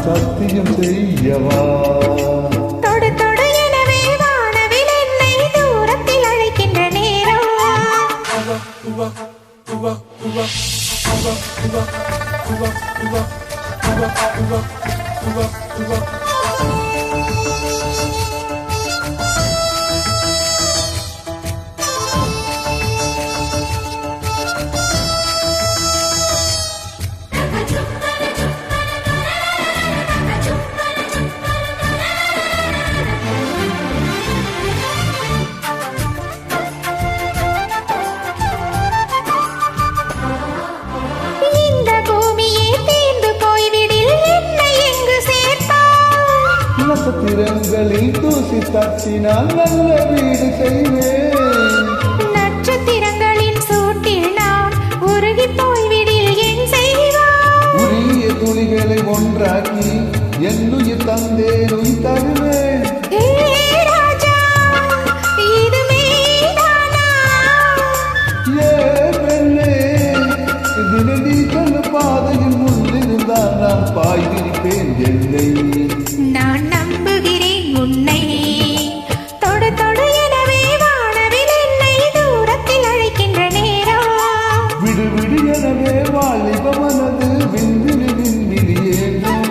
சத்தியம் செய்யவா தொடு தொடு எனவே வானவில் என்னை தூரத்தில் அழைக்கின்ற நேரம் நட்சத்திரங்களில் தூசி தட்டினால் நல்ல வீடு செய்வேன் நட்சத்திரங்களின் சூட்டில் நான் உருகி போய்விடில் என் செய்வான் உரிய துணிகளை ஒன்றாக்கி என்னுயிர் தந்தேன் உயிர் தருவேன் பாதையில் முன்னிருந்தால் நான் பாய் விரிப்பேன் என்னை நான் நம்புகிறேன் உன்னை தொடு தொடு எனவே வானவில் என்னை தூரத்தில் அழைக்கின்ற நேரம் விடு விடு எனவே வாலிப மனது விண்விழி விண்விழி ஏங்கும்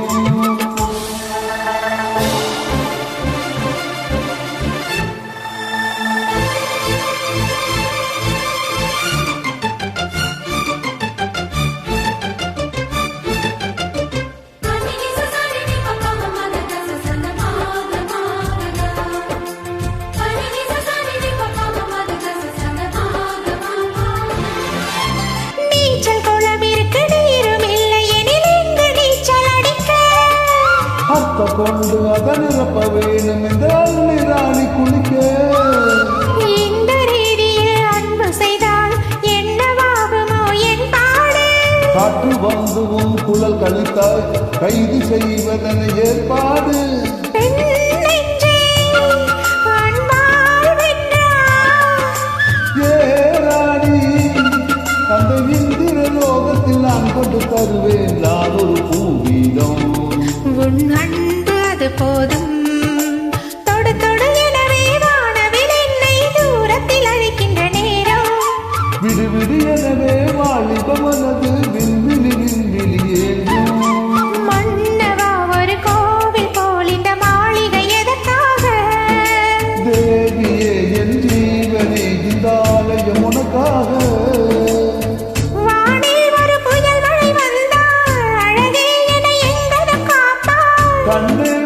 கொண்டு அதன் நிரப்ப வேணும் இந்த அள்ளிராணி குளிக்க இந்த ரீதியில் அன்பு செய்தால் என்னவாகுமோ என் பாடு காற்று வந்துவும் குழல் கழித்தால் கைது செய்வதன ஏற்பாடு ஏராணி அந்த இந்திர லோகத்தில் நான் கொண்டு தருவேன் நான் ஒரு பூவீதம் உன் அன்பு அது போதும் தொடு தொடு எனவே வானவில் என்னை தூரத்தில் அழைக்கின்ற நேரம் விடு விடு எனவே வாலிப மனது விண்விழி விண்விழி ஏங்கும் மன்னவா ஒரு கோவில் போல் இந்த மாளிகை எதற்காக தேவியே என் ஜீவனே இந்த ஆலயம் உனக்காக வானில் ஒரு புயல் மழை வந்தால் அழகே என எங்கன காப்பாய் கண்ணே